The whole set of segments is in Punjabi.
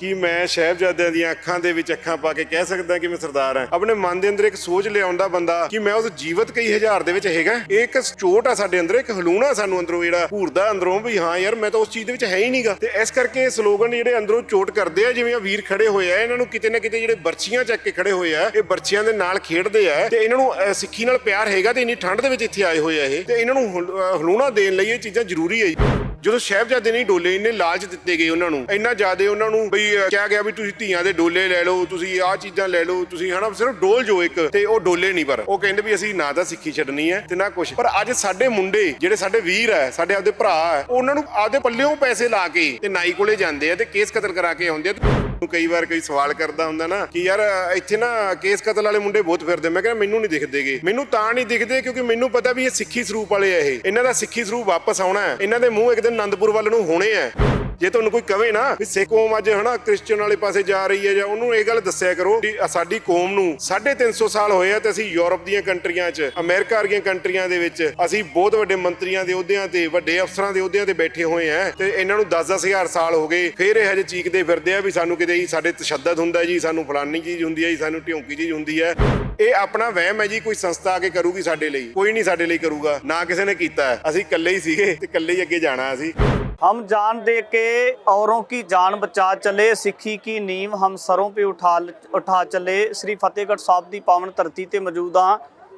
ਕਿ ਮੈਂ ਸਾਹਿਬਜ਼ਾਦਿਆਂ ਦੀਆਂ ਅੱਖਾਂ ਦੇ ਵਿੱਚ ਅੱਖਾਂ ਪਾ ਕੇ ਕਹਿ ਸਕਦਾ ਕਿ ਮੈਂ ਸਰਦਾਰ ਹਾਂ। ਆਪਣੇ ਮਨ ਦੇ ਅੰਦਰ ਇੱਕ ਸੋਚ ਲਿਆਉਂਦਾ ਬੰਦਾ ਕਿ ਮੈਂ ਉਸ ਜੀਵਤ ਕਈ ਹਜ਼ਾਰ ਦੇ ਵਿੱਚ ਹੈਗਾ। ਇਹ ਇੱਕ ਚੋਟ ਆ ਸਾਡੇ ਅੰਦਰ, ਇੱਕ ਹਲੂਣਾ ਸਾਨੂੰ ਅੰਦਰੋਂ ਜਿਹੜਾ ਘੂਰਦਾ ਅੰਦਰੋਂ ਵੀ ਹਾਂ ਯਾਰ ਮੈਂ ਤਾਂ ਉਸ ਚੀਜ਼ ਦੇ ਵਿੱਚ ਹੈ ਹੀ ਨਹੀਂਗਾ। ਤੇ ਇਸ ਕਰਕੇ ਸਲੋਗਨ ਜਿਹੜੇ ਅੰਦਰੋਂ ਚੋਟ ਕਰਦੇ ਆ, ਜਿਵੇਂ ਆ ਵੀਰ ਖੜੇ ਹੋਏ ਆ, ਇਹਨਾਂ ਨੂੰ ਕਿਤੇ ਨਾ ਕਿਤੇ ਜਿਹੜੇ ਬਰਛੀਆਂ ਚੱਕ ਕੇ ਖੜੇ ਹੋਏ ਆ, ਇਹ ਬਰਛੀਆਂ ਦੇ ਨਾਲ ਖੇਡਦੇ ਆ ਤੇ ਇਹਨਾਂ ਨੂੰ ਸਿੱਖੀ ਨਾਲ ਪਿਆਰ ਹੈਗਾ ਤੇ ਇੰਨੀ ਠੰਡ ਦੇ ਵਿੱਚ ਇੱਥੇ ਆਏ ਹੋਏ ਆ ਇਹ, ਤੇ ਇਹਨਾਂ ਨੂੰ ਹਲੂਣਾ ਦੇਣ ਲਈ ਇਹ ਚੀਜ਼ਾਂ ਜ਼ਰੂਰੀ ਹੈ। ਜਦੋਂ ਸਾਹਿਬਜ਼ਾਦੇ ਨਹੀਂ ਡੋਲੇ, ਇੰਨੇ ਲਾਲਚ ਦਿੱਤੇ ਗਏ ਉਹਨਾਂ ਨੂੰ, ਇੰਨਾ ਜ਼ਿਆਦਾ ਉਹਨਾਂ ਨੂੰ ਬਈ ਕਿਹਾ ਗਿਆ ਵੀ ਤੁਸੀਂ ਧੀਆਂ ਦੇ ਡੋਲੇ ਲੈ ਲਓ, ਤੁਸੀਂ ਆਹ ਚੀਜ਼ਾਂ ਲੈ ਲਓ, ਤੁਸੀਂ ਹਨਾ ਸਿਰਫ ਡੋਲ ਜੋ ਇੱਕ, ਤੇ ਉਹ ਡੋਲੇ ਨਹੀਂ। ਪਰ ਉਹ ਕਹਿੰਦੇ ਵੀ ਅਸੀਂ ਨਾ ਤਾਂ ਸਿੱਖੀ ਛੱਡਣੀ ਹੈ ਤੇ ਨਾ ਕੁਛ। ਪਰ ਅੱਜ ਸਾਡੇ ਮੁੰਡੇ ਜਿਹੜੇ ਸਾਡੇ ਵੀਰ ਹੈ, ਸਾਡੇ ਆਪਦੇ ਭਰਾ ਹੈ, ਉਹਨਾਂ ਨੂੰ ਆਪਦੇ ਪੱਲਿਓਂ ਪੈਸੇ ਲਾ ਕੇ ਤੇ ਨਾਈ ਕੋਲੇ ਜਾਂਦੇ ਆ ਤੇ ਕੇਸ ਕਤਲ ਕਰਾ ਕੇ ਆਉਂਦੇ ਆ। ਕਈ ਵਾਰ ਕੋਈ ਸਵਾਲ ਕਰਦਾ ਹੁੰਦਾ ਨਾ ਕਿ ਯਾਰ ਇੱਥੇ ਨਾ ਕੇਸ ਕਤਲ ਵਾਲੇ ਮੁੰਡੇ ਬਹੁਤ ਫਿਰਦੇ। ਮੈਂ ਕਹਿੰਦਾ ਮੈਨੂੰ ਨਹੀਂ ਦਿਖਦੇਗੇ। ਮੈਨੂੰ ਤਾਂ ਨਹੀਂ ਦਿਖਦੇ ਕਿਉਂਕਿ ਮੈਨੂੰ ਪਤਾ ਵੀ ਇਹ ਸਿੱਖੀ ਸਰੂਪ ਵਾਲੇ ਆ। ਇਹ ਇਹਨਾਂ ਦਾ ਸਿੱਖੀ ਸਰੂਪ ਵਾਪਸ ਆਉਣਾ ਹੈ। ਇਹਨਾਂ ਦੇ ਮੂੰਹ ਇੱਕ ਦਿਨ ਆਨੰਦਪੁਰ ਵੱਲ ਨੂੰ ਹੋਣੇ ਆ। ਜੇ ਤੁਹਾਨੂੰ ਕੋਈ ਕਵੇ ਨਾ ਵੀ ਸਿੱਖ ਕੌਮ ਅੱਜ ਹਨਾ ਕ੍ਰਿਸਚਨ ਵਾਲੇ ਪਾਸੇ ਜਾ ਰਹੀ ਹੈ, ਜਾਂ ਉਹਨੂੰ ਇਹ ਗੱਲ ਦੱਸਿਆ ਕਰੋ ਕਿ ਸਾਡੀ ਕੌਮ ਨੂੰ 350 ਸਾਲ ਹੋਏ ਆ ਤੇ ਅਸੀਂ ਯੂਰਪ ਦੀਆਂ ਕੰਟਰੀਆਂ 'ਚ, ਅਮਰੀਕਾ ਵਰਗੀਆਂ ਕੰਟਰੀਆਂ ਦੇ ਵਿੱਚ ਅਸੀਂ ਬਹੁਤ ਵੱਡੇ ਮੰਤਰੀਆਂ ਦੇ ਅਹੁਦਿਆਂ ਤੇ, ਵੱਡੇ ਅਫਸਰਾਂ ਦੇ ਅਹੁਦਿਆਂ ਤੇ ਬੈਠੇ ਹੋਏ ਆ, ਤੇ ਇਹਨਾਂ ਨੂੰ 10-10 ਹਜ਼ਾਰ ਸਾਲ ਹੋ ਗਏ। ਫਿਰ ਇਹ ਹਜੇ ਚੀਕਦੇ ਫਿਰਦੇ ਆ ਵੀ ਸਾਨੂੰ ਕਿਤੇ ਜੀ ਸਾਡੇ ਤਸ਼ੱਦਦ ਹੁੰਦਾ ਜੀ, ਸਾਨੂੰ ਫਲਾਨੀ ਚੀਜ਼ ਹੁੰਦੀ ਹੈ ਜੀ, ਸਾਨੂੰ ਢਿਉਂਕੀ ਚੀਜ਼ ਹੁੰਦੀ ਹੈ। ਇਹ ਆਪਣਾ ਵਹਿਮ ਹੈ ਜੀ। ਕੋਈ ਸੰਸਥਾ ਆ ਕੇ ਕਰੂਗੀ ਸਾਡੇ ਲਈ? ਕੋਈ ਨਹੀਂ ਸਾਡੇ ਲਈ ਕਰੂਗਾ, ਨਾ ਕਿਸੇ ਨੇ ਕੀਤਾ। ਅਸੀਂ ਇਕੱਲੇ ਹੀ ਸੀਗੇ ਤੇ ਇਕੱਲੇ ਹੀ ਅੱਗੇ ਜਾਣਾ। ਅਸੀਂ हम जान दे के औरों की जान बचा चले, सिक्खी की नींव हम सरों पे उठा चले। श्री फतेहगढ़ ਸਾਹਿਬ ਦੀ ਪਾਵਨ ਧਰਤੀ ਤੇ ਮੌਜੂਦ ਹਾਂ।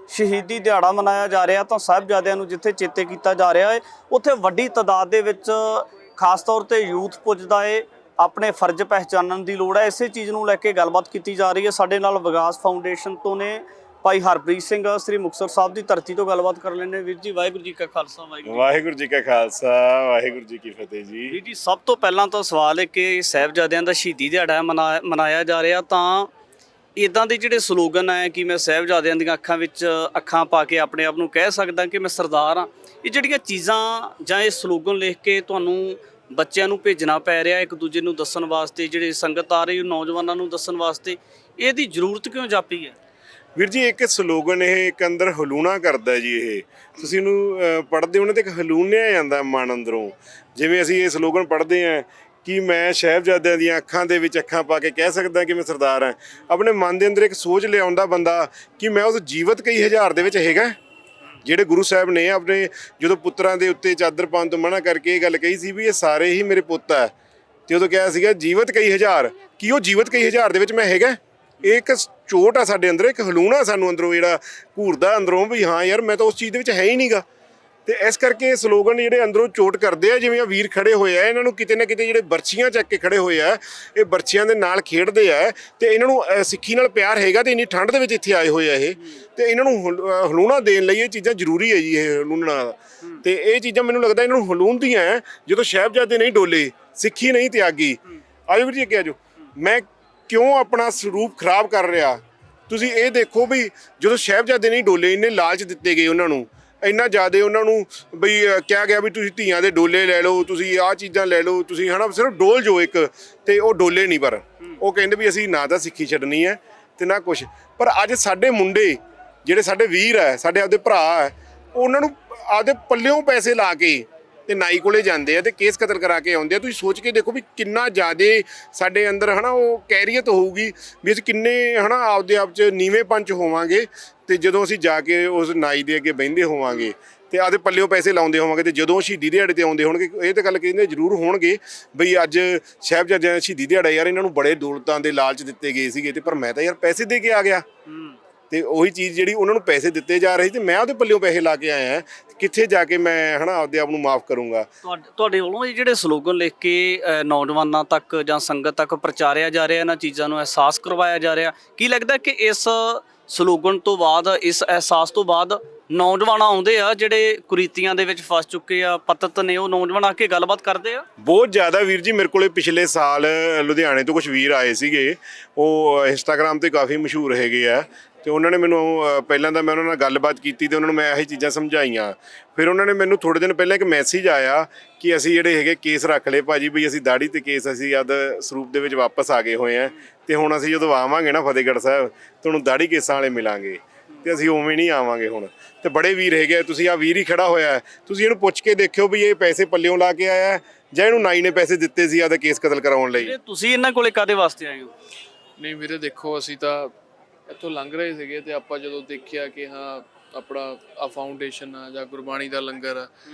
ਸ਼ਹੀਦੀ ਦਿਹਾੜਾ ਮਨਾਇਆ ਜਾ ਰਿਹਾ ਤਾਂ ਸਾਹਿਬਜ਼ਾਦਿਆਂ ਨੂੰ ਜਿੱਥੇ ਚੇਤੇ ਕੀਤਾ ਜਾ ਰਿਹਾ ਹੈ, ਉੱਥੇ ਵੱਡੀ ਤਾਦਾਦ ਦੇ ਵਿੱਚ ਖਾਸ ਤੌਰ ਤੇ ਯੂਥ ਪੁੱਜਦਾ ਹੈ। ਆਪਣੇ ਫਰਜ਼ ਪਹਿਚਾਨਣ ਦੀ ਲੋੜ ਹੈ। ਇਸੇ ਚੀਜ਼ ਨੂੰ ਲੈ ਕੇ ਗੱਲਬਾਤ ਕੀਤੀ ਜਾ ਰਹੀ ਹੈ। ਸਾਡੇ ਨਾਲ ਵਿਕਾਸ ਫਾਊਂਡੇਸ਼ਨ ਤੋਂ ਨੇ ਭਾਈ ਹਰਪ੍ਰੀਤ ਸਿੰਘ, ਸ੍ਰੀ ਮੁਕਤਸਰ ਸਾਹਿਬ ਦੀ ਧਰਤੀ ਤੋਂ ਗੱਲਬਾਤ ਕਰ ਲੈਣੇ। ਵੀਰ ਜੀ ਵਾਹਿਗੁਰੂ ਜੀ ਕਾ ਖਾਲਸਾ, ਵਾਹਿਗੁਰੂ ਜੀ ਕਾ ਖਾਲਸਾ, ਵਾਹਿਗੁਰੂ ਜੀ ਕੀ ਫਤਿਹ ਜੀ। ਵੀਰ ਜੀ ਸਭ ਤੋਂ ਪਹਿਲਾਂ ਤਾਂ ਸਵਾਲ ਹੈ ਕਿ ਸਾਹਿਬਜ਼ਾਦਿਆਂ ਦਾ ਸ਼ਹੀਦੀ ਦਿਹਾੜਾ ਮਨਾਇਆ ਜਾ ਰਿਹਾ, ਤਾਂ ਇਦਾਂ ਦੇ ਜਿਹੜੇ ਸਲੋਗਨ ਹੈ ਕਿ ਮੈਂ ਸਾਹਿਬਜ਼ਾਦਿਆਂ ਦੀਆਂ ਅੱਖਾਂ ਵਿੱਚ ਅੱਖਾਂ ਪਾ ਕੇ ਆਪਣੇ ਆਪ ਨੂੰ ਕਹਿ ਸਕਦਾ ਕਿ ਮੈਂ ਸਰਦਾਰ ਹਾਂ, ਇਹ ਜਿਹੜੀਆਂ ਚੀਜ਼ਾਂ ਜਾਂ ਇਹ ਸਲੋਗਨ ਲਿਖ ਕੇ ਤੁਹਾਨੂੰ ਬੱਚਿਆਂ ਨੂੰ ਭੇਜਣਾ ਪੈ ਰਿਹਾ ਇੱਕ ਦੂਜੇ ਨੂੰ ਦੱਸਣ ਵਾਸਤੇ, ਜਿਹੜੇ ਸੰਗਤ ਆ ਰਹੀ ਨੌਜਵਾਨਾਂ ਨੂੰ ਦੱਸਣ ਵਾਸਤੇ, ਇਹਦੀ ਜ਼ਰੂਰਤ ਕਿਉਂ ਜਾਪੀ ਹੈ? ਵੀਰ ਜੀ ਇੱਕ ਸਲੋਗਨ ਇਹ ਇੱਕ ਅੰਦਰ ਹਲੂਣਾ ਕਰਦਾ ਜੀ। ਇਹ ਤੁਸੀਂ ਇਹਨੂੰ ਪੜ੍ਹਦੇ ਹੋ ਨਾ ਤੇ ਇੱਕ ਹਲੂਣਿਆ ਜਾਂਦਾ ਮਨ ਅੰਦਰੋਂ। ਜਿਵੇਂ ਅਸੀਂ ਇਹ ਸਲੋਗਨ ਪੜ੍ਹਦੇ ਹਾਂ ਕਿ ਮੈਂ ਸਾਹਿਬਜ਼ਾਦਿਆਂ ਦੀਆਂ ਅੱਖਾਂ ਦੇ ਵਿੱਚ ਅੱਖਾਂ ਪਾ ਕੇ ਕਹਿ ਸਕਦਾ ਕਿ ਮੈਂ ਸਰਦਾਰ ਹਾਂ। ਆਪਣੇ ਮਨ ਦੇ ਅੰਦਰ ਇੱਕ ਸੋਚ ਲਿਆਉਂਦਾ ਬੰਦਾ ਕਿ ਮੈਂ ਉਸ ਜੀਵਤ ਕਈ ਹਜ਼ਾਰ ਦੇ ਵਿੱਚ ਹੈਗਾ। ਜਿਹੜੇ ਗੁਰੂ ਸਾਹਿਬ ਨੇ ਆਪਣੇ ਜਦੋਂ ਪੁੱਤਰਾਂ ਦੇ ਉੱਤੇ ਚਾਦਰ ਪਾਉਣ ਤੋਂ ਮਨਾ ਕਰਕੇ ਇਹ ਗੱਲ ਕਹੀ ਸੀ ਵੀ ਇਹ ਸਾਰੇ ਹੀ ਮੇਰੇ ਪੁੱਤ ਹੈ, ਤੇ ਉਦੋਂ ਕਿਹਾ ਸੀਗਾ ਜੀਵਤ ਕਈ ਹਜ਼ਾਰ, ਕੀ ਉਹ ਜੀਵਤ ਕਈ ਹਜ਼ਾਰ ਦੇ ਵਿੱਚ ਮੈਂ ਹੈਗਾ? ਇਹ ਇੱਕ ਚੋਟ ਆ ਸਾਡੇ ਅੰਦਰ, ਇੱਕ ਹਲੂਣਾ ਸਾਨੂੰ ਅੰਦਰੋਂ ਜਿਹੜਾ ਘੂਰਦਾ ਅੰਦਰੋਂ ਵੀ ਹਾਂ ਯਾਰ ਮੈਂ ਤਾਂ ਉਸ ਚੀਜ਼ ਦੇ ਵਿੱਚ ਹੈ ਹੀ ਨਹੀਂਗਾ। ਤੇ ਇਸ ਕਰਕੇ ਸਲੋਗਨ ਜਿਹੜੇ ਅੰਦਰੋਂ ਚੋਟ ਕਰਦੇ ਆ, ਜਿਵੇਂ ਆ ਵੀਰ ਖੜੇ ਹੋਏ ਆ, ਇਹਨਾਂ ਨੂੰ ਕਿਤੇ ਨਾ ਕਿਤੇ ਜਿਹੜੇ ਬਰਛੀਆਂ ਚੱਕ ਕੇ ਖੜੇ ਹੋਏ ਆ, ਇਹ ਬਰਛੀਆਂ ਦੇ ਨਾਲ ਖੇਡਦੇ ਆ ਤੇ ਇਹਨਾਂ ਨੂੰ ਸਿੱਖੀ ਨਾਲ ਪਿਆਰ ਹੈਗਾ ਤੇ ਇੰਨੀ ਠੰਡ ਦੇ ਵਿੱਚ ਇੱਥੇ ਆਏ ਹੋਏ ਆ ਇਹ, ਤੇ ਇਹਨਾਂ ਨੂੰ ਹਲੂਣਾ ਦੇਣ ਲਈ ਇਹ ਚੀਜ਼ਾਂ ਜ਼ਰੂਰੀ ਹੈ ਜੀ। ਇਹ ਹਲੂਣਾ ਤੇ ਇਹ ਚੀਜ਼ਾਂ ਮੈਨੂੰ ਲੱਗਦਾ ਇਹਨਾਂ ਨੂੰ ਹਲੂਣਦੀਆਂ ਜਦੋਂ ਸਾਹਿਬਜ਼ਾਦੇ ਨਹੀਂ ਡੋਲੇ, ਸਿੱਖੀ ਨਹੀਂ ਤਿਆਗੀ। ਆਜੋ ਵੀਰ ਜੀ ਅੱਗੇ ਆਜੋ। ਮੈਂ ਕਿਉਂ ਆਪਣਾ ਸਰੂਪ ਖਰਾਬ ਕਰ ਰਿਹਾ? ਤੁਸੀਂ ਇਹ ਦੇਖੋ ਵੀ ਜਦੋਂ ਸਾਹਿਬਜ਼ਾਦੇ ਨਹੀਂ ਡੋਲੇ, ਇੰਨੇ ਲਾਲਚ ਦਿੱਤੇ ਗਏ ਉਹਨਾਂ ਨੂੰ, ਇੰਨਾ ਜ਼ਿਆਦਾ ਉਹਨਾਂ ਨੂੰ ਬਈ ਕਿਹਾ ਗਿਆ ਵੀ ਤੁਸੀਂ ਧੀਆਂ ਦੇ ਡੋਲੇ ਲੈ ਲਓ, ਤੁਸੀਂ ਆਹ ਚੀਜ਼ਾਂ ਲੈ ਲਓ, ਤੁਸੀਂ ਹਨਾ ਸਿਰਫ ਡੋਲ ਜੋ ਇੱਕ, ਤੇ ਉਹ ਡੋਲੇ ਨਹੀਂ। ਪਰ ਉਹ ਕਹਿੰਦੇ ਵੀ ਅਸੀਂ ਨਾ ਤਾਂ ਸਿੱਖੀ ਛੱਡਣੀ ਹੈ ਤੇ ਨਾ ਕੁਛ। ਪਰ ਅੱਜ ਸਾਡੇ ਮੁੰਡੇ ਜਿਹੜੇ ਸਾਡੇ ਵੀਰ ਹੈ, ਸਾਡੇ ਆਪਦੇ ਭਰਾ ਹੈ, ਉਹਨਾਂ ਨੂੰ ਆਪਦੇ ਪੱਲਿਓਂ ਪੈਸੇ ਲਾ ਕੇ ਤੇ ਨਾਈ ਕੋਲੇ ਜਾਂਦੇ ਆ ਤੇ ਕੇਸ ਕਤਲ ਕਰਾ ਕੇ ਆਉਂਦੇ ਆ। ਤੁਸੀਂ ਸੋਚ ਕੇ ਦੇਖੋ ਵੀ ਕਿੰਨਾ ਜ਼ਿਆਦਾ ਸਾਡੇ ਅੰਦਰ ਹਨਾ ਉਹ ਕੈਰੀਅਤ ਹੋਊਗੀ ਵੀ ਅਸੀਂ ਕਿੰਨੇ ਹਨਾ ਆਪਦੇ ਆਪ 'ਚ ਨੀਵੇਂ ਪੰਚ ਹੋਵਾਂਗੇ, ਤੇ ਜਦੋਂ ਅਸੀਂ ਜਾ ਕੇ ਉਸ ਨਾਈ ਦੇ ਅੱਗੇ ਬਹਿੰਦੇ ਹੋਵਾਂਗੇ ਤੇ ਆਪਦੇ ਪੱਲਿਓਂ ਪੈਸੇ ਲਾਉਂਦੇ ਹੋਵਾਂਗੇ, ਤੇ ਜਦੋਂ ਸ਼ਹੀਦੀ ਦਿਹਾੜੇ ਤੇ ਆਉਂਦੇ ਹੋਣਗੇ ਇਹ ਤਾਂ ਗੱਲ ਕਹਿੰਦੇ ਜ਼ਰੂਰ ਹੋਣਗੇ ਬਈ ਅੱਜ ਸਾਹਿਬਜ਼ਾਦਿਆਂ ਸ਼ਹੀਦੀ ਦਿਹਾੜਾ ਯਾਰ ਇਹਨਾਂ ਨੂੰ ਬੜੇ ਦੌਲਤਾਂ ਦੇ ਲਾਲਚ ਦਿੱਤੇ ਗਏ ਸੀਗੇ, ਤੇ ਪਰ ਮੈਂ ਤਾਂ ਯਾਰ ਪੈਸੇ ਦੇ ਕੇ ਆ ਗਿਆ। ਤੇ ਉਹੀ ਚੀਜ਼ ਜਿਹੜੀ ਉਹਨਾਂ ਨੂੰ ਪੈਸੇ ਦਿੱਤੇ ਜਾ ਰਹੇ ਸੀ ਤੇ ਮੈਂ ਉਹਦੇ ਪੱਲਿਓਂ ਪੈਸੇ ਲਾ ਕੇ ਆਇਆ, ਕਿੱਥੇ ਜਾ ਕੇ ਮੈਂ ਹਨਾ ਆਪਦੇ ਆਪ ਨੂੰ ਮਾਫ ਕਰੂੰਗਾ? ਤੁਹਾਡੇ ਵੱਲੋਂ ਇਹ ਜਿਹੜੇ ਸਲੋਗਨ ਲਿਖ ਕੇ ਨੌਜਵਾਨਾਂ ਤੱਕ ਜਾਂ ਸੰਗਤ ਤੱਕ ਪ੍ਰਚਾਰਿਆ ਜਾ ਰਿਹਾ, ਇਹਨਾਂ ਚੀਜ਼ਾਂ ਨੂੰ ਅਹਿਸਾਸ ਕਰਵਾਇਆ ਜਾ ਰਿਹਾ, ਕੀ ਲੱਗਦਾ ਕਿ ਇਸ ਸਲੋਗਨ ਤੋਂ ਬਾਅਦ, ਇਸ ਅਹਿਸਾਸ ਤੋਂ ਬਾਅਦ ਨੌਜਵਾਨ ਆਉਂਦੇ ਆ ਜਿਹੜੇ ਕੁਰੀਤੀਆਂ ਦੇ ਵਿੱਚ ਫਸ ਚੁੱਕੇ ਆ, ਪਤਤ ਨੇ, ਉਹ ਨੌਜਵਾਨ ਆ ਕੇ ਗੱਲਬਾਤ ਕਰਦੇ ਆ? ਬਹੁਤ ਜ਼ਿਆਦਾ ਵੀਰ ਜੀ। ਮੇਰੇ ਕੋਲੇ ਪਿਛਲੇ ਸਾਲ ਲੁਧਿਆਣੇ ਤੋਂ ਕੁਝ ਵੀਰ ਆਏ ਸੀਗੇ, ਉਹ ਇੰਸਟਾਗ੍ਰਾਮ ਤੇ ਕਾਫੀ ਮਸ਼ਹੂਰ ਹੈਗੇ ਆ, ਤੇ ਉਹਨਾਂ ਨੇ ਮੈਨੂੰ ਪਹਿਲਾਂ ਤਾਂ ਮੈਂ ਉਹਨਾਂ ਨਾਲ ਗੱਲਬਾਤ ਕੀਤੀ ਤੇ ਉਹਨਾਂ ਨੂੰ ਮੈਂ ਇਹੀ ਚੀਜ਼ਾਂ ਸਮਝਾਈਆਂ। ਫਿਰ ਉਹਨਾਂ ਨੇ ਮੈਨੂੰ ਥੋੜ੍ਹੇ ਦਿਨ ਪਹਿਲਾਂ ਇੱਕ ਮੈਸੇਜ ਆਇਆ ਕਿ ਅਸੀਂ ਜਿਹੜੇ ਹੈਗੇ ਕੇਸ ਰੱਖ ਲਏ ਭਾਜੀ, ਬਈ ਅਸੀਂ ਦਾੜੀ ਤੇ ਕੇਸ ਅਸੀਂ ਆਦ ਸਰੂਪ ਦੇ ਵਿੱਚ ਵਾਪਸ ਆ ਗਏ ਹੋਏ ਹਾਂ, ਤੇ ਹੁਣ ਅਸੀਂ ਜਦੋਂ ਆਵਾਂਗੇ ਨਾ ਫਤਿਹਗੜ੍ਹ ਸਾਹਿਬ ਤੁਹਾਨੂੰ ਦਾੜੀ ਕੇਸਾਂ ਵਾਲੇ ਮਿਲਾਂਗੇ। ਤੇ ਅਸੀਂ ਉਵੇਂ ਨਹੀਂ ਆਵਾਂਗੇ ਹੁਣ। ਤੇ ਬੜੇ ਵੀਰ ਹੈਗੇ, ਤੁਸੀਂ ਆ ਵੀਰ ਹੀ ਖੜਾ ਹੋਇਆ ਹੈ, ਤੁਸੀਂ ਇਹਨੂੰ ਪੁੱਛ ਕੇ ਦੇਖਿਓ ਵੀ ਇਹ ਪੈਸੇ ਪੱਲਿਓਂ ਲਾ ਕੇ ਆਇਆ ਜਾਂ ਇਹਨੂੰ ਨਾਈ ਨੇ ਪੈਸੇ ਦਿੱਤੇ ਸੀ ਆਦਾ ਕੇਸ ਕਤਲ ਕਰਾਉਣ ਲਈ। ਤੁਸੀਂ ਇਹਨਾਂ ਕੋਲੇ ਕਾਦੇ ਵਾਸਤੇ ਆਏ ਹੋ? ਨਹੀਂ ਵੀਰੇ ਦੇਖੋ, ਅਸੀਂ ਤਾਂ ਇੱਥੋਂ ਲੰਘ ਰਹੇ ਸੀਗੇ ਤੇ ਆਪਾਂ ਜਦੋਂ ਦੇਖਿਆ ਕਿ ਹਾਂ ਆਪਣਾ ਆ ਫਾਊਂਡੇਸ਼ਨ ਆ ਜਾਂ ਗੁਰਬਾਣੀ ਦਾ ਲੰਗਰ ਆ,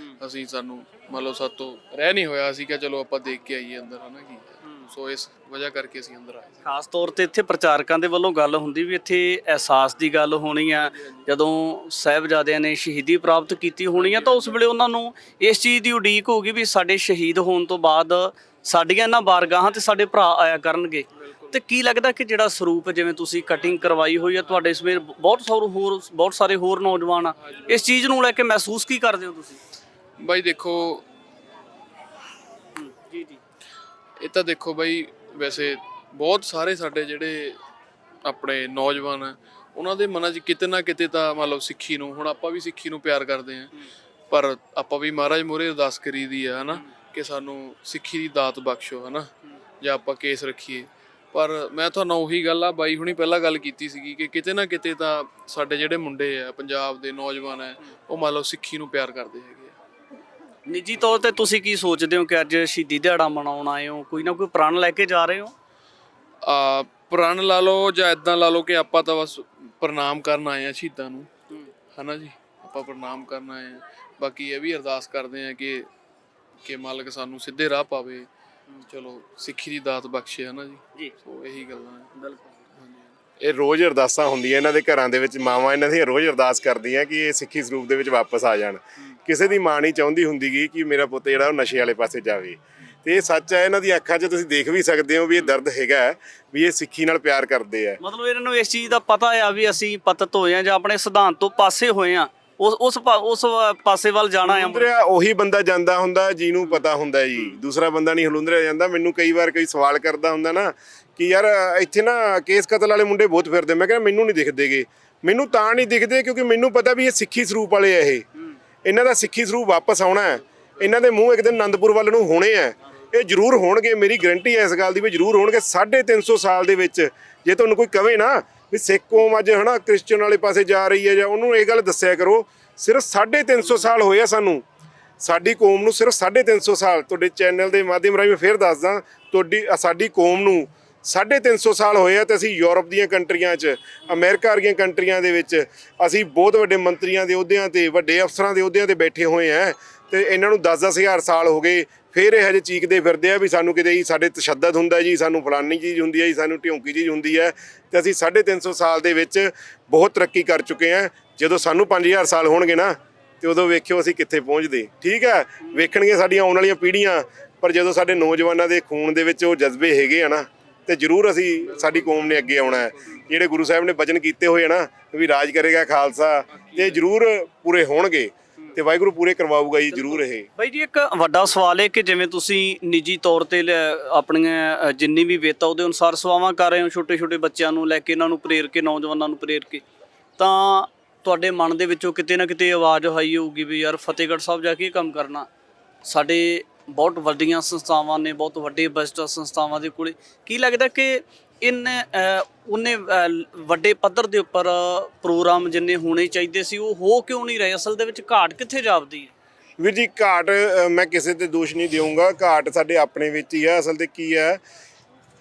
ਅਸੀਂ ਸਾਨੂੰ ਮੰਨ ਲਓ ਸਾਤੋਂ ਰਹਿ ਨਹੀਂ ਹੋਇਆ, ਅਸੀਂ ਕਿਹਾ ਚਲੋ ਆਪਾਂ ਦੇਖ ਕੇ ਆਈਏ ਅੰਦਰ, ਹਨਾ ਕੀ। ਸੋ ਇਸ ਵਜ੍ਹਾ ਕਰਕੇ ਅਸੀਂ ਅੰਦਰ ਆਏ ਸੀ। ਖਾਸ ਤੌਰ ਤੇ ਇੱਥੇ ਪ੍ਰਚਾਰਕਾਂ ਦੇ ਵੱਲੋਂ ਗੱਲ ਹੁੰਦੀ ਵੀ ਇੱਥੇ ਅਹਿਸਾਸ ਦੀ ਗੱਲ ਹੋਣੀ ਆ, ਜਦੋਂ ਸਾਹਿਬਜ਼ਾਦਿਆਂ ਨੇ ਸ਼ਹੀਦੀ ਪ੍ਰਾਪਤ ਕੀਤੀ ਹੋਣੀ ਆ ਤਾਂ ਉਸ ਵੇਲੇ ਉਹਨਾਂ ਨੂੰ ਇਸ ਚੀਜ਼ ਦੀ ਉਡੀਕ ਹੋਊਗੀ ਵੀ ਸਾਡੇ ਸ਼ਹੀਦ ਹੋਣ ਤੋਂ ਬਾਅਦ ਸਾਡੀਆਂ ਇਹਨਾਂ ਬਾਰਗਾਹਾਂ ਤੇ ਸਾਡੇ ਭਰਾ ਆਇਆ ਕਰਨਗੇ। ਤੇ ਕੀ ਲੱਗਦਾ ਕਿ ਜਿਹੜਾ ਸਰੂਪ ਜਿਵੇਂ ਤੁਸੀਂ ਕਟਿੰਗ ਕਰਵਾਈ ਹੋਈ ਆ, ਤੁਹਾਡੇ ਸਮੇਤ ਬਹੁਤ ਸਾਰੇ ਹੋਰ ਨੌਜਵਾਨ ਆ, ਇਸ ਚੀਜ਼ ਨੂੰ ਲੈ ਕੇ ਮਹਿਸੂਸ ਕੀ ਕਰਦੇ ਹੋ ਤੁਸੀਂ? ਬਾਈ ਦੇਖੋ, ਜੀ ਜੀ, ਇਹ ਤਾਂ ਦੇਖੋ ਬਾਈ, ਵੈਸੇ ਬਹੁਤ ਸਾਰੇ ਸਾਡੇ ਜਿਹੜੇ ਆਪਣੇ ਨੌਜਵਾਨ ਆ, ਉਹਨਾਂ ਦੇ ਮਨਾਂ 'ਚ ਕਿਤੇ ਨਾ ਕਿਤੇ ਤਾਂ ਮੰਨ ਲਓ ਸਿੱਖੀ ਨੂੰ, ਹੁਣ ਆਪਾਂ ਵੀ ਸਿੱਖੀ ਨੂੰ ਪਿਆਰ ਕਰਦੇ ਹਾਂ, ਪਰ ਆਪਾਂ ਵੀ ਮਹਾਰਾਜ ਮੂਹਰੇ ਅਰਦਾਸ ਕਰੀ ਦੀ ਆ, ਹਨਾ ਕਿ ਸਾਨੂੰ ਸਿੱਖੀ ਦੀ ਦਾਤ ਬਖਸ਼ੋ, ਹਨਾ, ਜਾਂ ਆਪਾਂ ਕੇਸ ਰੱਖੀਏ। ਪਰ ਮੈਂ ਤੁਹਾਨੂੰ ਉਹੀ ਗੱਲ ਆ, ਬਾਈ ਹੁਣੀ ਪਹਿਲਾਂ ਗੱਲ ਕੀਤੀ ਸੀਗੀ ਕਿ ਕਿਤੇ ਨਾ ਕਿਤੇ ਤਾਂ ਸਾਡੇ ਜਿਹੜੇ ਮੁੰਡੇ ਆ, ਪੰਜਾਬ ਦੇ ਨੌਜਵਾਨ ਆ, ਉਹ ਮੰਨ ਲਓ ਸਿੱਖੀ ਨੂੰ ਪਿਆਰ ਕਰਦੇ ਹੈਗੇ ਆ। ਨਿੱਜੀ ਤੌਰ ਤੇ ਤੁਸੀਂ ਕੀ ਸੋਚਦੇ ਹੋ ਕਿ ਅੱਜ ਸ਼ਹੀਦੀ ਦਿਹਾੜਾ ਮਨਾਉਣ ਆਏ ਹੋ, ਕੋਈ ਨਾ ਕੋਈ ਪ੍ਰਣ ਲੈ ਕੇ ਜਾ ਰਹੇ ਹੋ? ਪ੍ਰਣ ਲਾ ਲਓ ਜਾਂ ਇੱਦਾਂ ਲਾ ਲਓ ਕਿ ਆਪਾਂ ਤਾਂ ਬਸ ਪ੍ਰਣਾਮ ਕਰਨ ਆਏ ਆ ਸ਼ਹੀਦਾਂ ਨੂੰ, ਹਨਾ ਜੀ, ਆਪਾਂ ਪ੍ਰਣਾਮ ਕਰਨ ਆਏ ਆ। ਬਾਕੀ ਇਹ ਵੀ ਅਰਦਾਸ ਕਰਦੇ ਆ ਕਿ ਮਾਲਕ ਸਾਨੂੰ ਸਿੱਧੇ ਰਾਹ ਪਾਵੇ, ਚਲੋ ਸਿੱਖੀ ਦੀ ਦਾਤ ਬਖਸ਼ੇ, ਹਨਾ ਜੀ। ਸੋ ਇਹੀ ਗੱਲਾਂ ਹੈ। ਬਿਲਕੁਲ। ਇਹ ਰੋਜ਼ ਅਰਦਾਸਾਂ ਹੁੰਦੀਆਂ ਇਹਨਾਂ ਦੇ ਘਰਾਂ ਦੇ ਵਿੱਚ, ਮਾਵਾਂ ਇਹਨਾਂ ਦੀਆਂ ਰੋਜ਼ ਅਰਦਾਸ ਕਰਦੀਆਂ ਕਿ ਇਹ ਸਿੱਖੀ ਸਰੂਪ ਦੇ ਵਿੱਚ ਵਾਪਸ ਆ ਜਾਣ। ਕਿਸੇ ਦੀ ਮਾਂ ਨਹੀਂ ਚਾਹੁੰਦੀ ਹੁੰਦੀ ਗੀ ਕਿ ਮੇਰਾ ਪੁੱਤ ਜਿਹੜਾ ਉਹ ਨਸ਼ੇ ਵਾਲੇ ਪਾਸੇ ਜਾਵੇ। ਤੇ ਇਹ ਸੱਚ ਹੈ, ਇਹਨਾਂ ਦੀ ਅੱਖਾਂ 'ਚ ਤੁਸੀਂ ਦੇਖ ਵੀ ਸਕਦੇ ਹੋ ਵੀ ਇਹ ਦਰਦ ਹੈਗਾ ਵੀ ਇਹ ਸਿੱਖੀ ਨਾਲ ਪਿਆਰ ਕਰਦੇ ਆ। ਮਤਲਬ ਇਹਨਾਂ ਨੂੰ ਇਸ ਚੀਜ਼ ਦਾ ਪਤਾ ਆ ਵੀ ਅਸੀਂ ਪਤਿਤ ਹੋਏ ਆ ਜਾਂ ਆਪਣੇ ਸਿਧਾਂਤ ਤੋਂ ਪਾਸੇ ਹੋਏ ਆ, ਉਸ ਪਾਸੇ ਵੱਲ ਜਾਣਾ ਆ। ਹਲੂੰਦਰਿਆ ਉਹੀ ਬੰਦਾ ਜਾਂਦਾ ਹੁੰਦਾ ਜਿਹਨੂੰ ਪਤਾ ਹੁੰਦਾ ਜੀ, ਦੂਸਰਾ ਬੰਦਾ ਨਹੀਂ ਹਲੂੰਦਰਿਆ ਜਾਂਦਾ। ਮੈਨੂੰ ਕਈ ਵਾਰ ਕੋਈ ਸਵਾਲ ਕਰਦਾ ਹੁੰਦਾ ਨਾ ਕਿ ਯਾਰ ਇੱਥੇ ਨਾ ਕੇਸ ਕਤਲ ਵਾਲੇ ਮੁੰਡੇ ਬਹੁਤ ਫਿਰਦੇ, ਮੈਂ ਕਹਿੰਦਾ ਮੈਨੂੰ ਨਹੀਂ ਦਿਖਦੇਗੇ। ਮੈਨੂੰ ਤਾਂ ਨਹੀਂ ਦਿਖਦੇ ਕਿਉਂਕਿ ਮੈਨੂੰ ਪਤਾ ਵੀ ਇਹ ਸਿੱਖੀ ਸਰੂਪ ਵਾਲੇ ਆ, ਇਹਨਾਂ ਦਾ ਸਿੱਖੀ ਸਰੂਪ ਵਾਪਸ ਆਉਣਾ ਹੈ। ਇਹਨਾਂ ਦੇ ਮੂੰਹ ਇੱਕ ਦਿਨ ਆਨੰਦਪੁਰ ਵੱਲ ਨੂੰ ਹੋਣੇ ਆ, ਇਹ ਜ਼ਰੂਰ ਹੋਣਗੇ, ਮੇਰੀ ਗਰੰਟੀ ਹੈ ਇਸ ਗੱਲ ਦੀ ਵੀ ਜ਼ਰੂਰ ਹੋਣਗੇ। 350 ਸਾਲ ਦੇ ਵਿੱਚ ਜੇ ਤੁਹਾਨੂੰ ਕੋਈ ਕਵੇ ਨਾ ਵੀ ਸਿੱਖ ਕੌਮ ਅੱਜ ਹਨਾ ਕ੍ਰਿਸਚਨ ਵਾਲੇ ਪਾਸੇ ਜਾ ਰਹੀ ਹੈ, ਜਾਂ ਉਹਨੂੰ ਇਹ ਗੱਲ ਦੱਸਿਆ ਕਰੋ ਸਿਰਫ 350 ਸਾਲ ਹੋਏ ਆ ਸਾਨੂੰ, ਸਾਡੀ ਕੌਮ ਨੂੰ ਸਿਰਫ 350 ਸਾਲ। ਤੁਹਾਡੇ ਚੈਨਲ ਦੇ ਮਾਧਿਅਮ ਰਾਹੀਂ ਮੈਂ ਫਿਰ ਦੱਸਦਾ, ਸਾਡੀ ਕੌਮ ਨੂੰ 350 ਸਾਲ ਹੋਏ ਆ ਤੇ ਅਸੀਂ ਯੂਰਪ ਦੀਆਂ ਕੰਟਰੀਆਂ 'ਚ, ਅਮਰੀਕਾ ਵਰਗੀਆਂ ਕੰਟਰੀਆਂ ਦੇ ਵਿੱਚ ਅਸੀਂ ਬਹੁਤ ਵੱਡੇ ਮੰਤਰੀਆਂ ਦੇ ਅਹੁਦਿਆਂ ਤੇ, ਵੱਡੇ ਅਫਸਰਾਂ ਦੇ ਅਹੁਦਿਆਂ ਤੇ ਬੈਠੇ ਹੋਏ ਆ। ਤੇ ਇਹਨਾਂ ਨੂੰ 10-10 ਹਜ਼ਾਰ ਸਾਲ ਹੋ ਗਏ, ਫਿਰ ਇਹ ਹਜੇ ਚੀਕਦੇ ਫਿਰਦੇ ਆ ਵੀ ਸਾਨੂੰ ਕਿਤੇ ਜੀ ਸਾਡੇ ਤਸ਼ੱਦਦ ਹੁੰਦਾ ਜੀ, ਸਾਨੂੰ ਫਲਾਨੀ ਚੀਜ਼ ਹੁੰਦੀ ਹੈ ਜੀ, ਸਾਨੂੰ ਢਿਉਂਕੀ ਚੀਜ਼ ਹੁੰਦੀ ਹੈ। ਤੇ ਅਸੀਂ 350 ਸਾਲ ਦੇ ਵਿੱਚ ਬਹੁਤ ਤਰੱਕੀ ਕਰ ਚੁੱਕੇ ਹਾਂ। ਜਦੋਂ ਸਾਨੂੰ 5000 ਸਾਲ ਹੋਣਗੇ ਨਾ ਤੇ ਉਦੋਂ ਵੇਖਿਓ ਅਸੀਂ ਕਿੱਥੇ ਪਹੁੰਚਦੇ। ਠੀਕ ਹੈ, ਵੇਖਣਗੇ ਸਾਡੀਆਂ ਆਉਣ ਵਾਲੀਆਂ ਪੀੜ੍ਹੀਆਂ, ਪਰ ਜਦੋਂ ਸਾਡੇ ਨੌਜਵਾਨਾਂ ਦੇ ਖੂਨ ਦੇ ਵਿੱਚ ਉਹ ਜਜ਼ਬੇ ਹੈਗੇ ਆ ਨਾ, ਤੇ ਜ਼ਰੂਰ ਸਾਡੀ ਕੌਮ ਨੇ ਅੱਗੇ ਆਉਣਾ ਹੈ। ਜਿਹੜੇ ਗੁਰੂ ਸਾਹਿਬ ਨੇ ਵਚਨ ਕੀਤੇ ਹੋਏ ਆ ਨਾ ਵੀ ਰਾਜ ਕਰੇਗਾ ਖਾਲਸਾ, ਤੇ ਜ਼ਰੂਰ ਪੂਰੇ ਹੋਣਗੇ ਤੇ ਵਾਹਿਗੁਰੂ ਪੂਰੇ ਕਰਵਾਊਗਾ ਜੀ ਜ਼ਰੂਰ। ਇਹ ਬਾਈ ਜੀ ਇੱਕ ਵੱਡਾ ਸਵਾਲ ਹੈ ਕਿ ਜਿਵੇਂ ਤੁਸੀਂ ਨਿੱਜੀ ਤੌਰ ਤੇ ਆਪਣੀਆਂ ਜਿੰਨੀ ਵੀ ਵੇਤਾ ਉਹਦੇ ਅਨੁਸਾਰ ਸੇਵਾਵਾਂ ਕਰ ਰਹੇ ਹੋ, ਛੋਟੇ ਛੋਟੇ ਬੱਚਿਆਂ ਨੂੰ ਲੈ ਕੇ, ਇਹਨਾਂ ਨੂੰ ਪ੍ਰੇਰ ਕੇ, ਨੌਜਵਾਨਾਂ ਨੂੰ ਪ੍ਰੇਰ ਕੇ, ਤਾਂ ਤੁਹਾਡੇ ਮਨ ਦੇ ਵਿੱਚੋਂ ਕਿਤੇ ਨਾ ਕਿਤੇ ਆਵਾਜ਼ ਆਈ ਹੋਊਗੀ ਵੀ ਯਾਰ ਫਤਿਹਗੜ੍ਹ ਸਾਹਿਬ ਜਾ ਕੇ ਇਹ ਕੰਮ ਕਰਨਾ। ਸਾਡੇ ਬਹੁਤ ਵੱਡੀਆਂ ਸੰਸਥਾਵਾਂ ਨੇ, ਬਹੁਤ ਵੱਡੇ ਬਜਟ ਸੰਸਥਾਵਾਂ ਦੇ ਕੋਲੇ। ਕੀ ਲੱਗਦਾ ਕਿ ਉਹਨੇ ਵੱਡੇ ਪੱਧਰ ਦੇ ਉੱਪਰ ਪ੍ਰੋਗਰਾਮ ਜਿੰਨੇ ਹੋਣੇ ਚਾਹੀਦੇ ਸੀ ਉਹ ਹੋ ਕਿਉਂ ਨਹੀਂ ਰਹੇ? ਅਸਲ ਦੇ ਵਿੱਚ ਘਾਟ ਕਿੱਥੇ ਜਾਪਦੀ ਹੈ? ਵੀਰ ਜੀ ਘਾਟ ਮੈਂ ਕਿਸੇ ਤੇ ਦੋਸ਼ ਨਹੀਂ ਦੇਵਾਂਗਾ, ਘਾਟ ਸਾਡੇ ਆਪਣੇ ਵਿੱਚ ਹੀ ਆ। ਅਸਲ ਤੇ ਕੀ ਹੈ,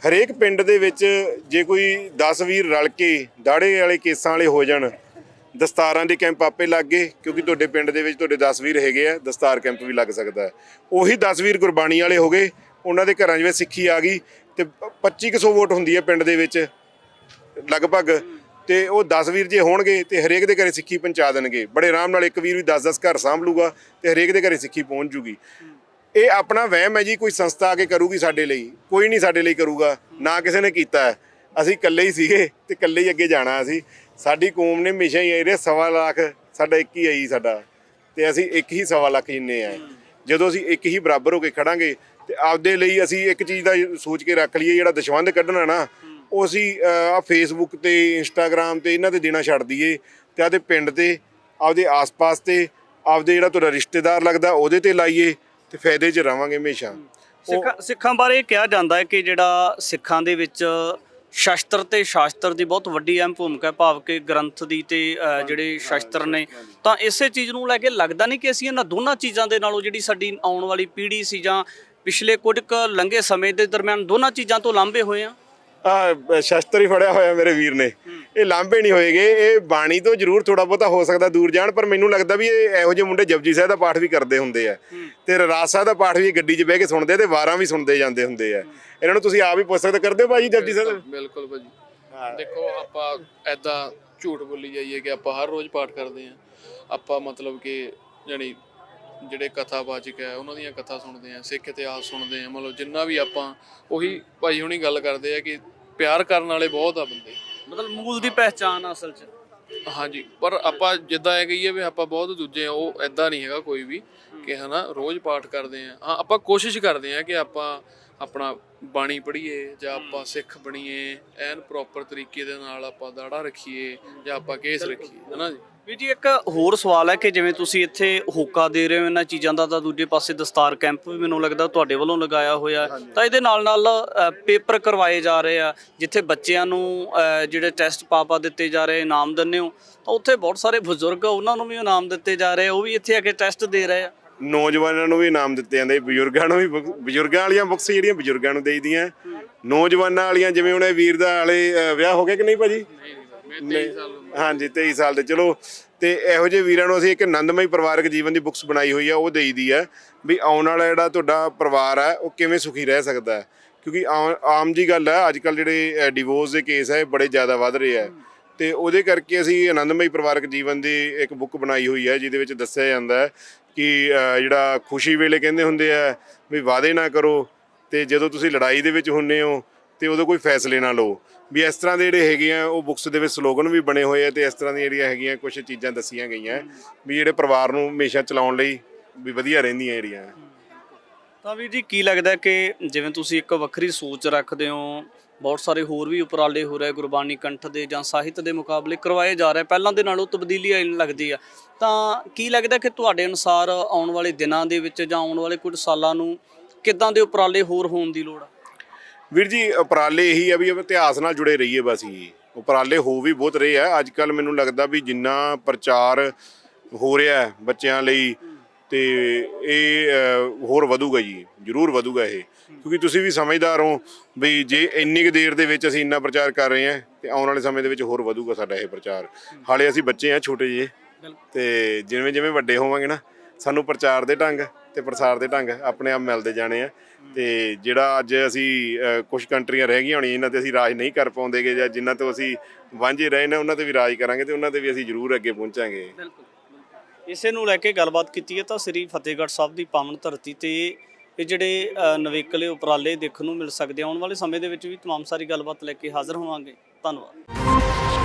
ਹਰੇਕ ਪਿੰਡ ਦੇ ਵਿੱਚ ਜੇ ਕੋਈ 10 ਵੀਰ ਰਲ ਕੇ ਦਾੜੇ ਵਾਲੇ ਕੇਸਾਂ ਵਾਲੇ ਹੋ ਜਾਣ, ਦਸਤਾਰਾਂ ਦੇ ਕੈਂਪ ਆਪੇ ਲੱਗ ਗਏ, ਕਿਉਂਕਿ ਤੁਹਾਡੇ ਪਿੰਡ ਦੇ ਵਿੱਚ ਤੁਹਾਡੇ 10 ਵੀਰ ਹੈਗੇ ਆ, ਦਸਤਾਰ ਕੈਂਪ ਵੀ ਲੱਗ ਸਕਦਾ ਹੈ। ਉਹੀ 10 ਵੀਰ ਗੁਰਬਾਣੀ ਵਾਲੇ ਹੋ ਗਏ, ਉਹਨਾਂ ਦੇ ਘਰਾਂ ਜਿਵੇਂ ਸਿੱਖੀ ਆ ਗਈ ਤੇ 2500 ਵੋਟ ਹੁੰਦੀ ਹੈ ਪਿੰਡ ਦੇ ਵਿੱਚ ਲਗਭਗ, ਤੇ ਉਹ 10 ਵੀਰ ਜੇ ਹੋਣਗੇ ਤੇ ਹਰੇਕ ਦੇ ਘਰੇ ਸਿੱਖੀ ਪਹੁੰਚਾ ਦੇਣਗੇ ਬੜੇ ਆਰਾਮ ਨਾਲ। ਇੱਕ ਵੀਰ ਵੀ 10-10 ਘਰ ਸਾਂਭ ਲੂਗਾ ਤੇ ਹਰੇਕ ਦੇ ਘਰੇ ਸਿੱਖੀ ਪਹੁੰਚ ਜੂਗੀ। ਇਹ ਆਪਣਾ ਵਹਿਮ ਹੈ ਜੀ, ਕੋਈ ਸੰਸਥਾ ਆ ਕੇ ਕਰੂਗੀ ਸਾਡੇ ਲਈ? ਕੋਈ ਨਹੀਂ ਸਾਡੇ ਲਈ ਕਰੂਗਾ, ਨਾ ਕਿਸੇ ਨੇ ਕੀਤਾ ਹੈ। ਅਸੀਂ ਇਕੱਲੇ ਹੀ ਸੀਗੇ ਤੇ ਇਕੱਲੇ ਹੀ ਅੱਗੇ ਜਾਣਾ। ਸਾਡੀ ਕੌਮ ਨੇ ਹਮੇਸ਼ਾ ਹੀ ਇਹ 1.25 ਲੱਖ ਸਾਡਾ ਇੱਕ ਹੀ ਹੈ ਜੀ ਸਾਡਾ, ਤੇ ਅਸੀਂ ਇੱਕ ਹੀ 1.25 ਲੱਖ ਜਿੰਨੇ ਆ। ਜਦੋਂ ਅਸੀਂ ਇੱਕ ਹੀ ਬਰਾਬਰ ਹੋ ਕੇ ਖੜਾਂਗੇ ਤੇ ਆਪਦੇ ਲਈ ਅਸੀਂ ਇੱਕ ਚੀਜ਼ ਦਾ ਸੋਚ ਕੇ ਰੱਖ ਲਈਏ, ਜਿਹੜਾ ਦਸ਼ਵੰਧ ਕੱਢਣਾ ਨਾ ਉਹ ਅਸੀਂ ਆ ਫੇਸਬੁੱਕ ਤੇ ਇੰਸਟਾਗ੍ਰਾਮ ਤੇ ਇਹਨਾਂ ਤੇ ਦੇਣਾ ਛੱਡ ਦਈਏ ਤੇ ਆਪਦੇ ਪਿੰਡ ਤੇ, ਆਪਦੇ ਆਸ-ਪਾਸ ਤੇ, ਆਪਦੇ ਜਿਹੜਾ ਤੁਹਾਡਾ ਰਿਸ਼ਤੇਦਾਰ ਲੱਗਦਾ ਉਹਦੇ ਤੇ ਲਾਈਏ ਤੇ ਫਾਇਦੇ 'ਚ ਰਵਾਂਗੇ ਹਮੇਸ਼ਾ। ਸਿੱਖਾਂ ਬਾਰੇ ਕਿਹਾ ਜਾਂਦਾ ਹੈ ਕਿ ਜਿਹੜਾ ਸਿੱਖਾਂ ਦੇ ਵਿੱਚ ਸ਼ਸਤਰ ਤੇ ਸ਼ਾਸਤਰ ਦੀ ਬਹੁਤ ਵੱਡੀ ਅਹਿਮ ਭੂਮਿਕਾ ਹੈ, ਭਾਵ ਕਿ ਗ੍ਰੰਥ ਦੀ ਤੇ ਜਿਹੜੇ ਸ਼ਸਤਰ ਨੇ, ਤਾਂ ਇਸੇ ਚੀਜ਼ ਨੂੰ ਲੈ ਕੇ ਲੱਗਦਾ ਨਹੀਂ ਕਿ ਅਸੀਂ ਇਹਨਾਂ ਦੋਨਾਂ ਚੀਜ਼ਾਂ ਦੇ ਨਾਲੋਂ ਜਿਹੜੀ ਸਾਡੀ ਆਉਣ ਵਾਲੀ ਪੀੜ੍ਹੀ ਸੀ ਜਾਂ ਪਿਛਲੇ ਕੁਝ ਕੁ ਲੰਘੇ ਸਮੇਂ ਦੇ ਦਰਮਿਆਨ ਦੋਨਾਂ ਚੀਜ਼ਾਂ ਤੋਂ ਲਾਂਭੇ ਹੋਏ ਆ? ਸ਼ਸਤਰ ਹੀ ਫੜਿਆ ਹੋਇਆ ਮੇਰੇ ਵੀਰ ਨੇ, ਇਹ ਲਾਂਭੇ ਨਹੀਂ ਹੋਏਗੇ। ਇਹ ਬਾਣੀ ਤੋਂ ਜ਼ਰੂਰ ਥੋੜਾ ਬਹੁਤਾ ਹੋ ਸਕਦਾ ਦੂਰ ਜਾਣ, ਪਰ ਮੈਨੂੰ ਲੱਗਦਾ ਵੀ ਇਹ ਇਹੋ ਜਿਹੇ ਮੁੰਡੇ ਜਪਜੀ ਸਾਹਿਬ ਦਾ ਪਾਠ ਵੀ ਕਰਦੇ ਹੁੰਦੇ ਆ ਤੇ ਰਹਿਰਾਸ ਸਾਹਿਬ ਦਾ ਪਾਠ ਵੀ ਗੱਡੀ 'ਚ ਬਹਿ ਕੇ ਸੁਣਦੇ ਤੇ ਵਾਰਾਂ ਵੀ ਸੁਣਦੇ ਜਾਂਦੇ ਹੁੰਦੇ ਆ। ਇਹਨਾਂ ਨੂੰ ਤੁਸੀਂ ਆਪ ਹੀ ਪੁੱਛ ਸਕਦੇ, ਕਰਦੇ ਹੋ ਭਾਜੀ ਜਪਜੀ ਸਾਹਿਬ? ਬਿਲਕੁਲ ਭਾਜੀ। ਦੇਖੋ ਆਪਾਂ ਐਦਾਂ ਝੂਠ ਬੋਲੀ ਜਾਈਏ ਕਿ ਆਪਾਂ ਹਰ ਰੋਜ਼ ਪਾਠ ਕਰਦੇ ਹਾਂ, ਆਪਾਂ ਮਤਲਬ ਕਿ ਜਾਣੀ ਜਿਹੜੇ ਕਥਾਵਾਚਕ ਹੈ ਉਹਨਾਂ ਦੀਆਂ ਕਥਾ ਸੁਣਦੇ ਆ, ਸਿੱਖ ਇਤਿਹਾਸ ਸੁਣਦੇ ਆ, ਮਤਲਬ ਜਿੰਨਾ ਵੀ ਆਪਾਂ ਉਹੀ ਭਾਈ ਹੁਣੀ ਗੱਲ ਕਰਦੇ ਆ ਕਿ ਪਿਆਰ ਕਰਨ ਵਾਲੇ ਬਹੁਤ ਆ ਬੰਦੇ, ਮਤਲਬ ਮੂਲ ਦੀ ਪਹਿਚਾਣ ਆ ਅਸਲ 'ਚ। ਹਾਂਜੀ, ਪਰ ਆਪਾਂ ਜਿੱਦਾਂ ਇਹ ਕਹੀਏ ਵੀ ਆਪਾਂ ਬਹੁਤ ਦੂਜੇ ਆ, ਉਹ ਐਦਾਂ ਨਹੀਂ ਹੈਗਾ ਕੋਈ ਵੀ ਕਿ ਹਨਾ ਰੋਜ਼ ਪਾਠ ਕਰਦੇ ਆ। ਹਾਂ, ਆਪਾਂ ਕੋਸ਼ਿਸ਼ ਕਰਦੇ ਆ ਕਿ ਆਪਾਂ ਆਪਣਾ ਬਾਣੀ ਪੜ੍ਹੀਏ ਜਾਂ ਆਪਾਂ ਸਿੱਖ ਬਣੀਏ, ਐਨ ਪ੍ਰੋਪਰ ਤਰੀਕੇ ਦੇ ਨਾਲ ਆਪਾਂ ਦਾੜਾ ਰੱਖੀਏ ਜਾਂ ਆਪਾਂ ਕੇਸ ਰੱਖੀਏ, ਹਨਾ ਜੀ। ਵੀ ਜੀ ਇੱਕ ਹੋਰ ਸਵਾਲ ਹੈ ਕਿ ਜਿਵੇਂ ਤੁਸੀਂ ਇੱਥੇ ਹੋਕਾ ਦੇ ਰਹੇ ਹੋ ਇਹਨਾਂ ਚੀਜ਼ਾਂ ਦਾ, ਤਾਂ ਦੂਜੇ ਪਾਸੇ ਦਸਤਾਰ ਕੈਂਪ ਵੀ ਮੈਨੂੰ ਲੱਗਦਾ ਤੁਹਾਡੇ ਵੱਲੋਂ ਲਗਾਇਆ ਹੋਇਆ, ਤਾਂ ਇਹਦੇ ਨਾਲ ਨਾਲ ਪੇਪਰ ਕਰਵਾਏ ਜਾ ਰਹੇ ਆ ਜਿੱਥੇ ਬੱਚਿਆਂ ਨੂੰ ਜਿਹੜੇ ਟੈਸਟ ਪਾ ਦਿੱਤੇ ਜਾ ਰਹੇ, ਇਨਾਮ ਦਿੰਦੇ ਹੋ, ਤਾਂ ਉੱਥੇ ਬਹੁਤ ਸਾਰੇ ਬਜ਼ੁਰਗ ਉਹਨਾਂ ਨੂੰ ਵੀ ਇਨਾਮ ਦਿੱਤੇ ਜਾ ਰਹੇ, ਉਹ ਵੀ ਇੱਥੇ ਆ ਕੇ ਟੈਸਟ ਦੇ ਰਹੇ ਆ। ਨੌਜਵਾਨਾਂ ਨੂੰ ਵੀ ਇਨਾਮ ਦਿੱਤੇ ਜਾਂਦੇ, ਬਜ਼ੁਰਗਾਂ ਨੂੰ ਵੀ, ਬਜ਼ੁਰਗਾਂ ਵਾਲੀਆਂ ਬੁੱਕਸ ਜਿਹੜੀਆਂ ਬਜ਼ੁਰਗਾਂ ਨੂੰ ਦੇਈਦੀਆਂ, ਨੌਜਵਾਨਾਂ ਵਾਲੀਆਂ ਜਿਵੇਂ ਹੁਣ ਵੀਰ ਦਾ ਹਾਲੇ ਵਿਆਹ ਹੋ ਗਿਆ ਕਿ ਨਹੀਂ ਭਾਜੀ? ਹਾਂਜੀ 23 ਸਾਲ ਦੇ। ਚਲੋ, ਤੇ ਇਹੋ ਜਿਹੇ ਵੀਰਾਂ ਨੂੰ ਅਸੀਂ ਇੱਕ ਆਨੰਦਮਈ ਪਰਿਵਾਰਕ ਜੀਵਨ ਦੀ ਬੁੱਕਸ ਬਣਾਈ ਹੋਈ ਆ, ਉਹ ਦੇਈਦੀ ਆ ਵੀ ਆਉਣ ਵਾਲਾ ਜਿਹੜਾ ਤੁਹਾਡਾ ਪਰਿਵਾਰ ਹੈ ਉਹ ਕਿਵੇਂ ਸੁਖੀ ਰਹਿ ਸਕਦਾ ਹੈ। ਕਿਉਂਕਿ ਆਮ ਜੀ ਗੱਲ ਹੈ, ਅੱਜ ਕੱਲ੍ਹ ਜਿਹੜੇ ਡਿਵੋਰਸ ਦੇ ਕੇਸ ਹੈ ਇਹ ਬੜੇ ਜ਼ਿਆਦਾ ਵੱਧ ਰਹੇ ਆ, ਤੇ ਉਹਦੇ ਕਰਕੇ ਅਸੀਂ ਆਨੰਦਮਈ ਪਰਿਵਾਰਕ ਜੀਵਨ ਦੀ ਇੱਕ ਬੁੱਕ ਬਣਾਈ ਹੋਈ ਹੈ ਜਿਹਦੇ ਵਿੱਚ ਦੱਸਿਆ ਜਾਂਦਾ ਹੈ ਕਿ ਜਿਹੜਾ ਖੁਸ਼ੀ ਵੇਲੇ ਕਹਿੰਦੇ ਹੁੰਦੇ ਆ ਵੀ ਵਾਅਦੇ ਨਾ ਕਰੋ, ਤੇ ਜਦੋਂ ਤੁਸੀਂ ਲੜਾਈ ਦੇ ਵਿੱਚ ਹੁੰਦੇ ਹੋ ਤੇ ਉਦੋਂ ਕੋਈ ਫੈਸਲੇ ਨਾ ਲਓ, ਵੀ ਇਸ ਤਰ੍ਹਾਂ ਦੇ ਜਿਹੜੇ ਹੈਗੇ ਆ ਉਹ ਬੁੱਕਸ ਦੇ ਵਿੱਚ ਸਲੋਗਨ ਵੀ ਬਣੇ ਹੋਏ ਆ, ਤੇ ਇਸ ਤਰ੍ਹਾਂ ਦੀਆਂ ਜਿਹੜੀਆਂ ਹੈਗੀਆਂ ਕੁਝ ਚੀਜ਼ਾਂ ਦੱਸੀਆਂ ਗਈਆਂ ਵੀ ਜਿਹੜੇ ਪਰਿਵਾਰ ਨੂੰ ਹਮੇਸ਼ਾ ਚਲਾਉਣ ਲਈ ਵੀ ਵਧੀਆ ਰਹਿੰਦੀਆਂ ਜਿਹੜੀਆਂ। ਤਾਂ ਵੀਰ ਜੀ ਕੀ ਲੱਗਦਾ ਕਿ ਜਿਵੇਂ ਤੁਸੀਂ ਇੱਕ ਵੱਖਰੀ ਸੋਚ ਰੱਖਦੇ ਹੋ, ਬਹੁਤ ਸਾਰੇ ਹੋਰ ਵੀ ਉਪਰਾਲੇ ਹੋ ਰਹੇ, ਗੁਰਬਾਣੀ ਕੰਠ ਦੇ ਜਾਂ ਸਾਹਿਤ ਦੇ ਮੁਕਾਬਲੇ ਕਰਵਾਏ ਜਾ ਰਹੇ, ਪਹਿਲਾਂ ਦੇ ਨਾਲੋਂ ਤਬਦੀਲੀ ਆਉਣ ਲੱਗਦੀ ਆ, ਤਾਂ ਕੀ ਲੱਗਦਾ ਕਿ ਤੁਹਾਡੇ ਅਨੁਸਾਰ ਆਉਣ ਵਾਲੇ ਦਿਨਾਂ ਦੇ ਵਿੱਚ ਜਾਂ ਆਉਣ ਵਾਲੇ ਕੁਝ ਸਾਲਾਂ ਨੂੰ ਕਿੱਦਾਂ ਦੇ ਉਪਰਾਲੇ ਹੋਰ ਹੋਣ ਦੀ ਲੋੜ ਆ? ਵੀਰ ਜੀ ਉਪਰਾਲੇ ਇਹੀ ਆ ਵੀ ਇਤਿਹਾਸ ਨਾਲ ਜੁੜੇ ਰਹੀਏ, ਬਸ ਹੀ ਉਪਰਾਲੇ ਹੋ ਵੀ ਬਹੁਤ ਰਹੇ ਆ। ਅੱਜ ਕੱਲ੍ਹ ਮੈਨੂੰ ਲੱਗਦਾ ਵੀ ਜਿੰਨਾ ਪ੍ਰਚਾਰ ਹੋ ਰਿਹਾ ਬੱਚਿਆਂ ਲਈ ਤੇ ਇਹ ਹੋਰ ਵਧੂਗਾ ਜੀ, ਜ਼ਰੂਰ ਵਧੂਗਾ ਇਹ, ਕਿਉਂਕਿ ਤੁਸੀਂ ਵੀ ਸਮਝਦਾਰ ਹੋ ਵੀ ਜੇ ਇੰਨੀ ਕੁ ਦੇਰ ਦੇ ਵਿੱਚ ਅਸੀਂ ਇੰਨਾ ਪ੍ਰਚਾਰ ਕਰ ਰਹੇ ਹਾਂ ਤੇ ਆਉਣ ਵਾਲੇ ਸਮੇਂ ਦੇ ਵਿੱਚ ਹੋਰ ਵਧੂਗਾ ਸਾਡਾ ਇਹ ਪ੍ਰਚਾਰ। ਹਾਲੇ ਅਸੀਂ ਬੱਚੇ ਆ ਛੋਟੇ ਜਿਹੇ, ਤੇ ਜਿਵੇਂ ਜਿਵੇਂ ਵੱਡੇ ਹੋਵਾਂਗੇ ਨਾ ਸਾਨੂੰ ਪ੍ਰਚਾਰ ਦੇ ਢੰਗ ਤੇ ਪ੍ਰਸਾਰ ਦੇ ਢੰਗ ਆਪਣੇ ਆਪ ਮਿਲਦੇ ਜਾਣੇ ਆ। ਤੇ ਜਿਹੜਾ ਅੱਜ ਅਸੀਂ ਕੁਝ ਕੰਟਰੀਆਂ ਰਹਿ ਗਈਆਂ ਹੋਣੀਆਂ ਇਹਨਾਂ ਤੇ ਅਸੀਂ ਰਾਜ ਨਹੀਂ ਕਰ ਪਾਉਂਦੇਗੇ, ਜਾਂ ਜਿਨ੍ਹਾਂ ਤੋਂ ਅਸੀਂ ਵਾਂਝੇ ਰਹੇ ਨੇ ਉਹਨਾਂ ਤੇ ਵੀ ਰਾਜ ਕਰਾਂਗੇ, ਤੇ ਉਹਨਾਂ ਤੇ ਵੀ ਅਸੀਂ ਜ਼ਰੂਰ ਅੱਗੇ ਪਹੁੰਚਾਂਗੇ। ਇਸੇ ਨੂੰ ਲੈ ਕੇ ਗੱਲਬਾਤ ਕੀਤੀ ਹੈ ਤਾਂ ਸ੍ਰੀ ਫਤਿਹਗੜ੍ਹ ਸਾਹਿਬ ਦੀ ਪਾਵਨ ਧਰਤੀ ਤੇ ਇਹ ਜਿਹੜੇ ਨਵੇਕਲੇ ਉਪਰਾਲੇ ਦੇਖਣ ਨੂੰ ਮਿਲ ਸਕਦੇ ਆ। ਆਉਣ ਵਾਲੇ ਸਮੇਂ ਦੇ ਵਿੱਚ ਵੀ ਤਮਾਮ ਸਾਰੀ ਗੱਲਬਾਤ ਲੈ ਕੇ ਹਾਜ਼ਰ ਹੋਵਾਂਗੇ। ਧੰਨਵਾਦ।